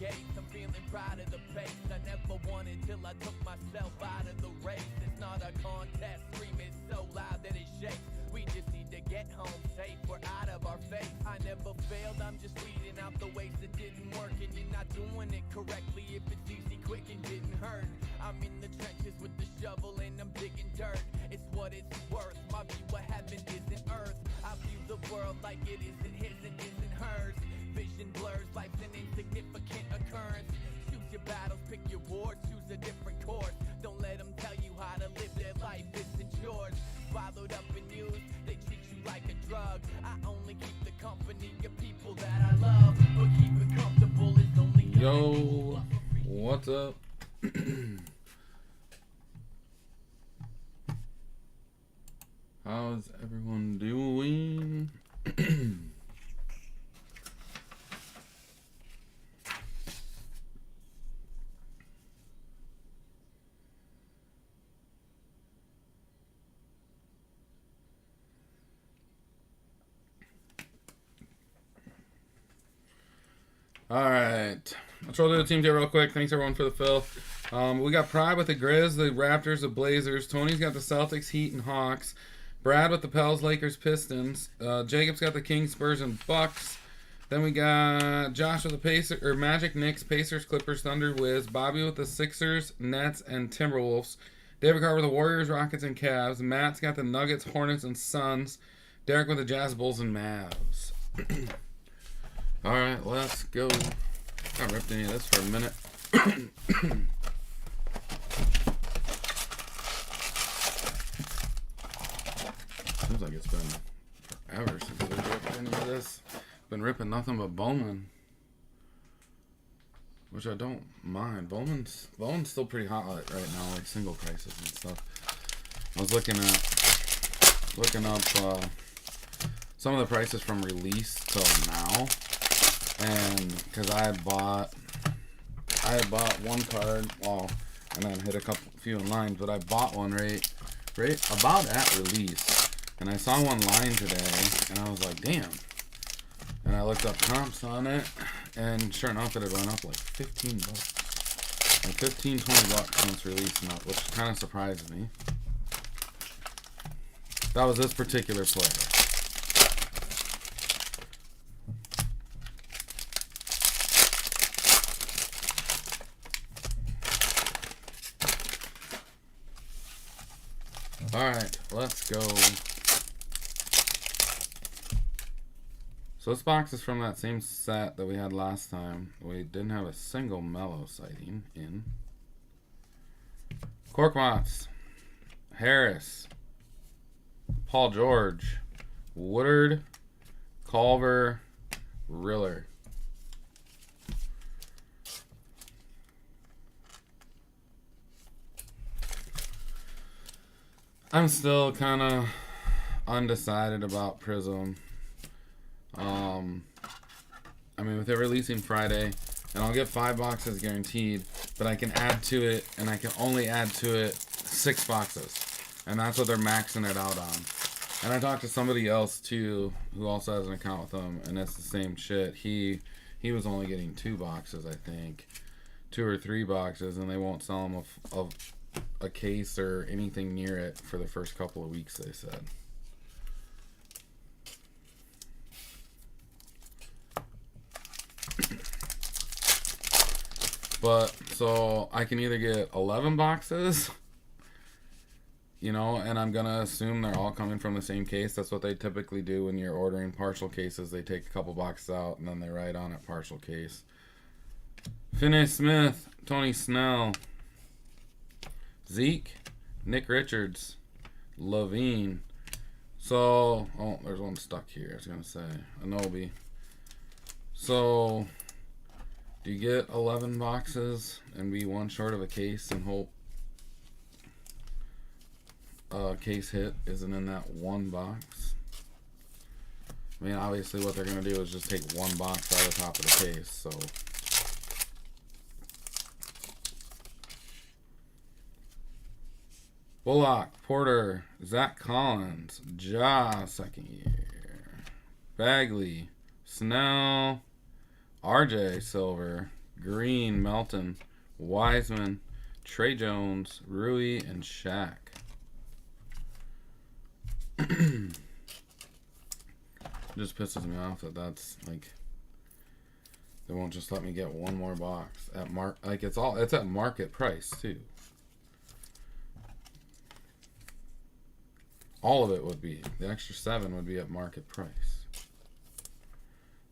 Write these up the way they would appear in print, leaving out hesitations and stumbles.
case. I'm feeling proud of the pace. I never wanted till I took myself out of the race. It's not a contest, screaming so loud that it shakes. We just need to get home safe, we're out of our faith. I never failed, I'm just weeding out the ways that didn't work. And you're not doing it correctly if it's easy, quick, and didn't hurt. I'm in the trenches with the shovel and I'm digging dirt. It's what it's worth, my view of heaven isn't earth. I view the world like it isn't his and isn't hers. Vision blurs, life's an insignificant occurrence. Choose your battles, pick your wars, choose a different course. Don't let them tell you how to live their life, isn't yours. Swallowed up in news, they treat you like a drug. I only keep the company of people that I love, but keep it comfortable is only. Yo, what's up? How's everyone doing? All right, let's roll through the teams here real quick. Thanks everyone for the fill. We got Pride with the Grizz, the Raptors, the Blazers. Tony's got the Celtics, Heat, and Hawks. Brad with the Pels, Lakers, Pistons. Jacob's got the Kings, Spurs, and Bucks. Then we got Josh with the Magic, Knicks, Pacers, Clippers, Thunder, Wiz. Bobby with the Sixers, Nets, and Timberwolves. David Carr with the Warriors, Rockets, and Cavs. Matt's got the Nuggets, Hornets, and Suns. Derek with the Jazz, Bulls, and Mavs. All right, let's go. I haven't ripped any of this for a minute. Seems like it's been forever since I've ripped any of this. Been ripping nothing but Bowman, which I don't mind. Bowman's still pretty hot right now, like single prices and stuff. I was looking up some of the prices from release till now. And because I had bought one card, and then hit a few in lines, but I bought one right about at release, and I saw one line today, and I was like, damn. And I looked up comps on it, and sure enough, it had went up like $15, like $15-20 since release, which kind of surprised me. That was this particular player. Alright, let's go. So this box is from that same set that we had last time. We didn't have a single Mellow sighting in. Corkmots, Harris, Paul George, Woodard, Culver, Riller. I'm still kind of undecided about Prizm. I mean, with it releasing Friday, and I'll get 5 boxes guaranteed, but I can add to it, and I can only add to it 6 boxes. And that's what they're maxing it out on. And I talked to somebody else, too, who also has an account with them, and it's the same shit. He was only getting 2 boxes, I think. 2 or 3 boxes, and they won't sell them a case or anything near it for the first couple of weeks, they said. But so I can either get 11 boxes, you know, and I'm gonna assume they're all coming from the same case. That's what they typically do when you're ordering partial cases. They take a couple boxes out and then they write on it partial case. Finney Smith, Tony Snell, Zeke, Nick Richards, Levine. So, there's one stuck here. I was going to say, Anobi. So, do you get 11 boxes and be one short of a case and hope a case hit isn't in that one box? I mean, obviously what they're going to do is just take one box out of the top of the case, so... Bullock, Porter, Zach Collins, Ja, second year, Bagley, Snell, RJ Silver, green, Melton, Wiseman, Trey Jones, Rui, and Shaq. Just pisses me off that that's like they won't just let me get one more box at it's at market price too. All of it would be. The extra 7 would be at market price.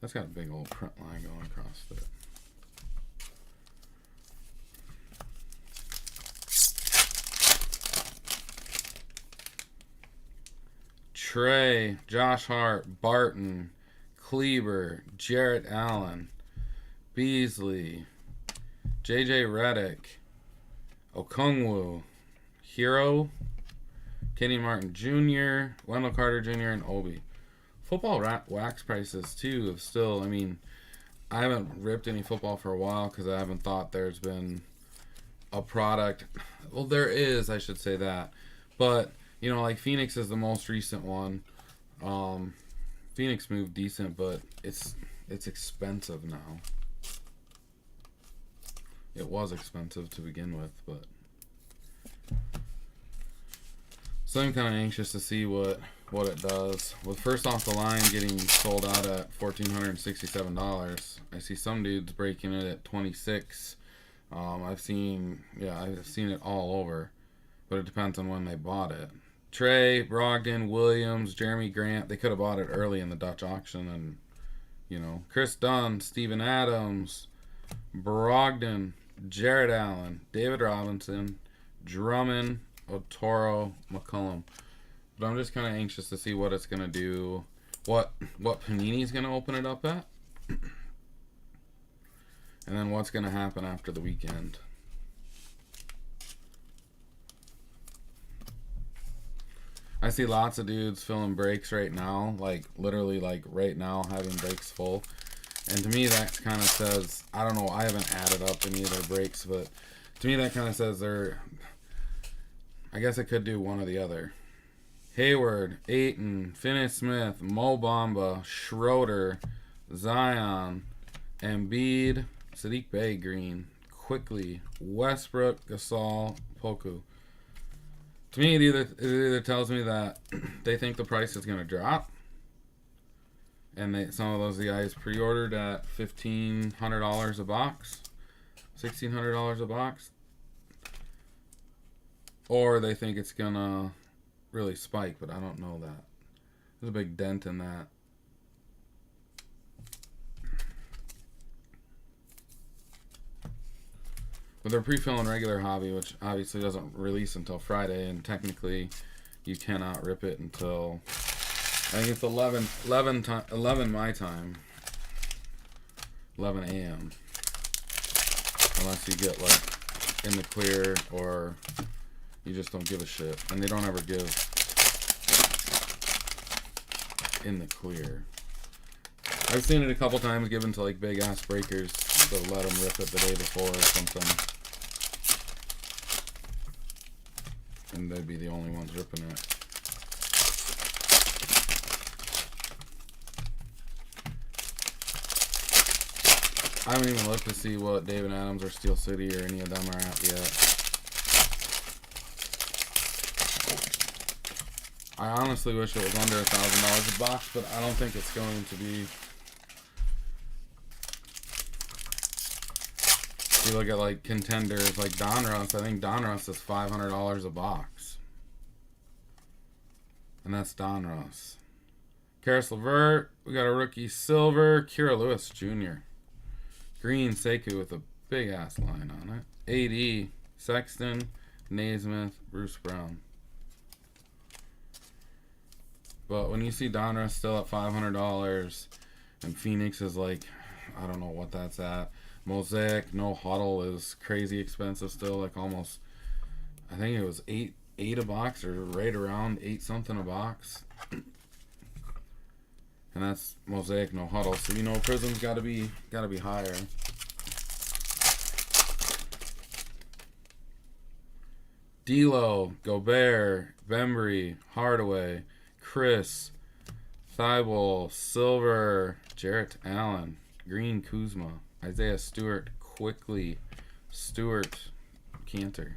That's got a big old print line going across it. Trey, Josh Hart, Barton, Kleber, Jarrett Allen, Beasley, JJ Redick, Okongwu, Hero, Kenny Martin Jr., Wendell Carter Jr., and Obi. Football wax prices, too, have still, I mean, I haven't ripped any football for a while because I haven't thought there's been a product. Well, there is, I should say that. But, you know, like Phoenix is the most recent one. Phoenix moved decent, but it's expensive now. It was expensive to begin with, but... So I'm kind of anxious to see what it does. With First Off the Line getting sold out at $1,467, I see some dudes breaking it at $26. I've seen it all over, but it depends on when they bought it. Trey, Brogdon, Williams, Jeremy Grant, they could have bought it early in the Dutch auction, and you know, Chris Dunn, Steven Adams, Brogdon, Jarrett Allen, David Robinson, Drummond, Otoro, McCollum. But I'm just kind of anxious to see what it's going to do, what Panini's going to open it up at, and then what's going to happen after the weekend. I see lots of dudes filling breaks right now, like literally like right now having breaks full. And to me that kind of says, I don't know, I haven't added up any of their breaks, but to me that kind of says they're, I guess I could do one or the other. Hayward, Ayton, Finney-Smith, Mo Bamba, Schroeder, Zion, Embiid, Sadiq Bey green, Quickly, Westbrook, Gasol, Poku. To me, it either tells me that they think the price is going to drop, and some of those guys pre-ordered at $1,500 a box, $1,600 a box, or they think it's going to really spike, but I don't know that. There's a big dent in that. But they're pre-filling regular hobby, which obviously doesn't release until Friday, and technically you cannot rip it until, I think it's 11 my time, 11 a.m. Unless you get like in the clear or you just don't give a shit. And they don't ever give in the clear. I've seen it a couple times given to like big ass breakers. They'll let them rip it the day before or something. And they'd be the only ones ripping it. I haven't even looked to see what David Adams or Steel City or any of them are at yet. I honestly wish it was under $1,000 a box, but I don't think it's going to be. You look at like contenders like Donruss. I think Donruss is $500 a box, and that's Donruss. Karis LeVert, we got a rookie silver. Kira Lewis Jr. Green Sekou with a big ass line on it. AD, Sexton, Naismith, Bruce Brown. But when you see Donruss still at $500, and Phoenix is like, I don't know what that's at. Mosaic, no huddle is crazy expensive still, like almost, I think it was eight a box or right around 8 something a box. And that's Mosaic, no huddle. So you know Prizm's gotta be higher. D'Lo, Gobert, Bembry, Hardaway, Chris, Thibault, Silver, Jarrett Allen, Green Kuzma, Isaiah Stewart, quickly. Stuart Cantor.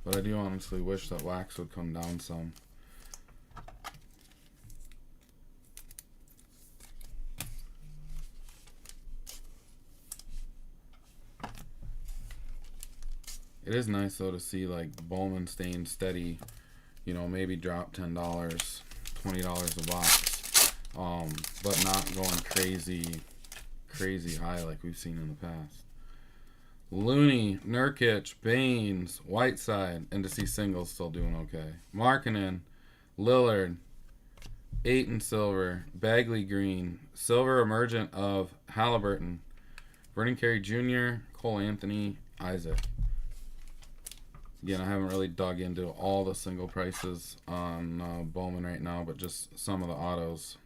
But I do honestly wish that wax would come down some. It is nice though to see like Bowman staying steady, you know, maybe drop $10, $20 a box, but not going crazy high like we've seen in the past. Looney, Nurkic, Baines, Whiteside, and to see singles still doing okay. Markkanen, Lillard, 8 in silver, Bagley green, silver emergent of Halliburton, Vernon Carey Jr., Cole Anthony, Isaac. Again, I haven't really dug into all the single prices on Bowman right now, but just some of the autos.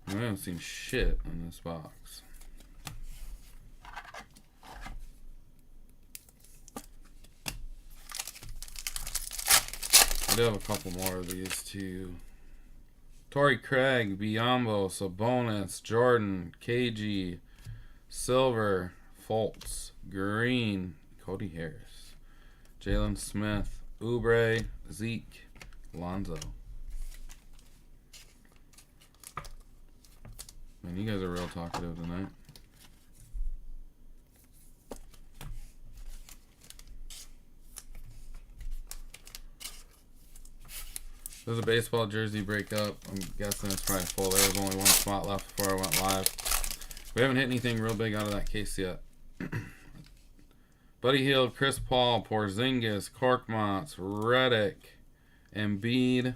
I haven't seen shit in this box. I do have a couple more of these too. Torrey Craig, Biyombo, Sabonis, Jordan, KG, Silver, Fultz, Green, Cody Harris, Jalen Smith, Oubre, Zeke, Lonzo. Man, you guys are real talkative tonight. There's a baseball jersey breakup. I'm guessing it's probably full. There was only one spot left before I went live. We haven't hit anything real big out of that case yet. Buddy Hield, Chris Paul, Porzingis, Korkmaz, Redick, Embiid,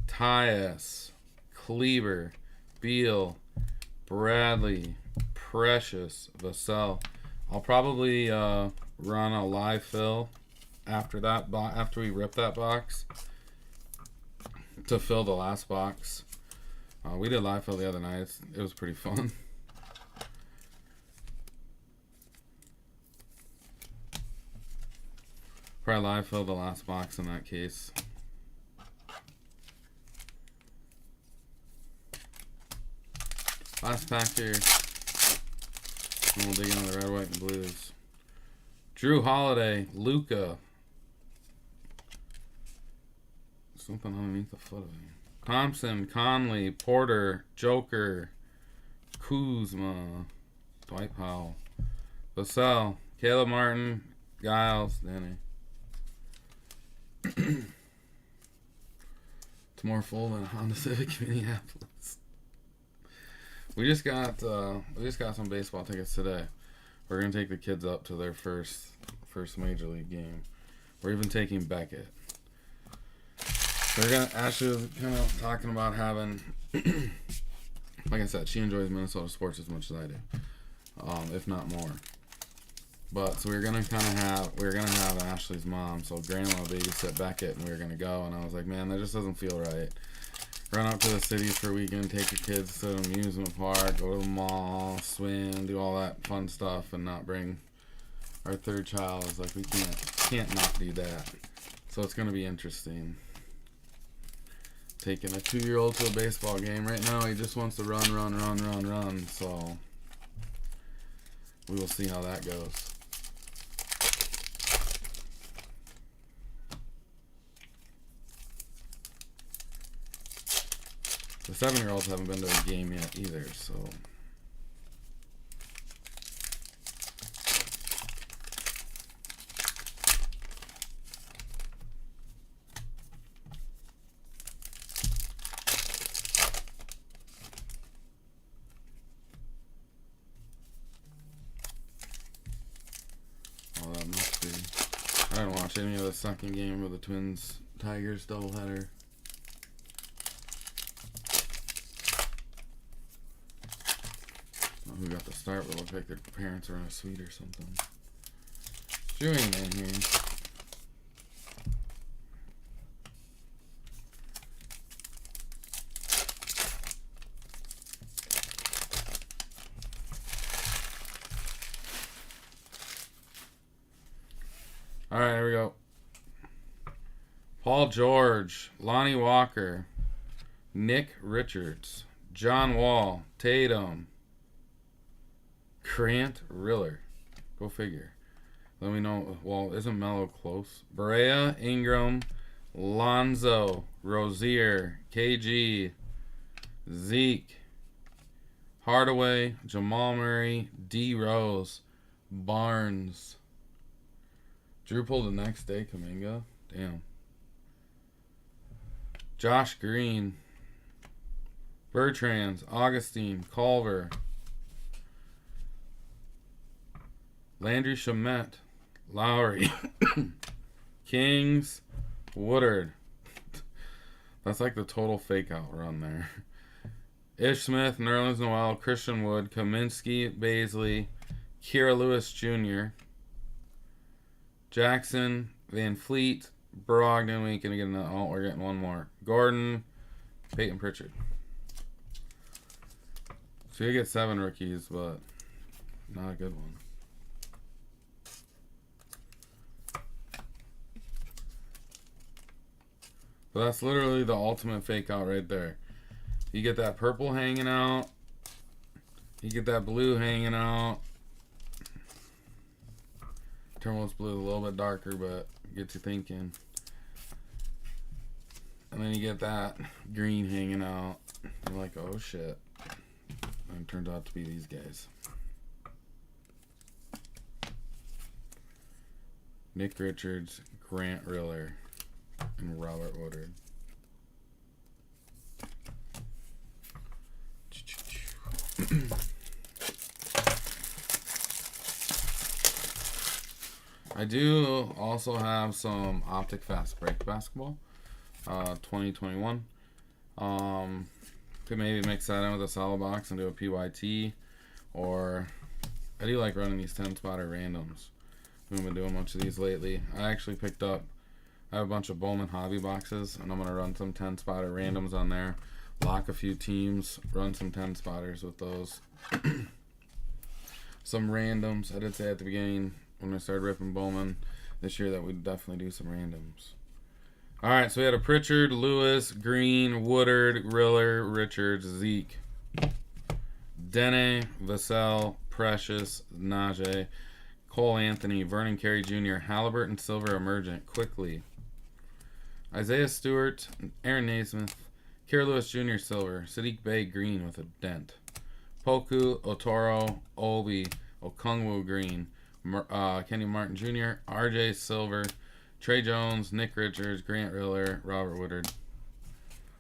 Tyus, Kleber, Beal, Bradley, Precious, Vassell. I'll probably run a live fill after that after we rip that box to fill the last box. We did live fill the other night. It was pretty fun. Probably live fill the last box in that case. Last pack here. And we'll dig into the red, white, and blues. Drew Holiday, Luka. Something underneath the foot of him. Thompson, Conley, Porter, Joker, Kuzma, Dwight Powell, Vassell, Caleb Martin, Giles, Danny. It's more full than Honda Civic Minneapolis. We just got some baseball tickets today. We're gonna take the kids up to their first major league game. We're even taking Beckett. They're gonna Ashley was kind of talking about having, like I said, she enjoys Minnesota sports as much as I do, if not more. But so we're gonna have Ashley's mom, so Grandma babysit Beckett, and we were gonna go. And I was like, man, that just doesn't feel right. Run out to the cities for a weekend, take the kids to the amusement park, go to the mall, swim, do all that fun stuff, and not bring our third child. It's like we can't not do that. So it's gonna be interesting. Taking a 2-year-old to a baseball game right now, he just wants to run. So we will see how that goes. The 7-year-olds haven't been to a game yet either, so. Oh, that must be. I didn't watch any of the second game of the Twins Tigers doubleheader. Who got the start, but looked like their parents are in a suite or something. Chewing in here. All right, here we go. Paul George, Lonnie Walker, Nick Richards, John Wall, Tatum, Grant Riller. Go figure. Let me know. Well, isn't Melo close? Barea, Ingram, Lonzo, Rozier, KG, Zeke, Hardaway, Jamal Murray, D Rose, Barnes. Drew pulled the next day, Kuminga. Damn. Josh Green, Bertrands, Augustine, Culver, Landry Shamet, Lowry, Kings, Woodard. That's like the total fake out run there. Ish Smith, Nerlens Noel, Christian Wood, Kaminsky, Baisley, Kira Lewis Jr., Jackson, Van Fleet, Brogdon. We ain't gonna get another. Oh, we're getting one more. Gordon, Peyton Pritchard. So you get 7 rookies, but not a good one. So that's literally the ultimate fake out right there. You get that purple hanging out. You get that blue hanging out. Timberwolves blue a little bit darker, but gets you thinking. And then you get that green hanging out. You're like, oh shit. And it turns out to be these guys. Nick Richards, Grant Riller, and Robert Woodard. I do also have some Optic Fast Break basketball, 2021. Could maybe mix that in with a Cello Box and do a PYT, or I do like running these 10-spotter randoms. We've been doing a bunch of these lately. I actually picked up, I have a bunch of Bowman hobby boxes, and I'm going to run some 10-spotter randoms on there, lock a few teams, run some 10-spotters with those. Some randoms. I did say at the beginning when I started ripping Bowman this year that we'd definitely do some randoms. Alright, so we had a Pritchard, Lewis, Green, Woodard, Riller, Richards, Zeke, Dene, Vassell, Precious, Najee, Cole Anthony, Vernon Carey Jr., Halliburton, Silver, Emergent, Quickly, Isaiah Stewart, Aaron Naismith, Kira Lewis Jr., Silver, Sadiq Bey, Green with a dent, Poku, Otoro, Obi, Okongwu, Green, Kenny Martin Jr., RJ, Silver, Trey Jones, Nick Richards, Grant Riller, Robert Woodard.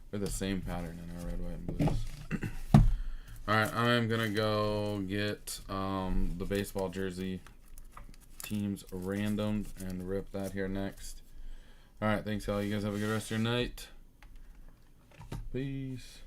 They're the same pattern in our red, white, and blues. Alright, I'm going to go get the baseball jersey teams randomed and rip that here next. Alright, thanks, y'all. You guys have a good rest of your night. Peace.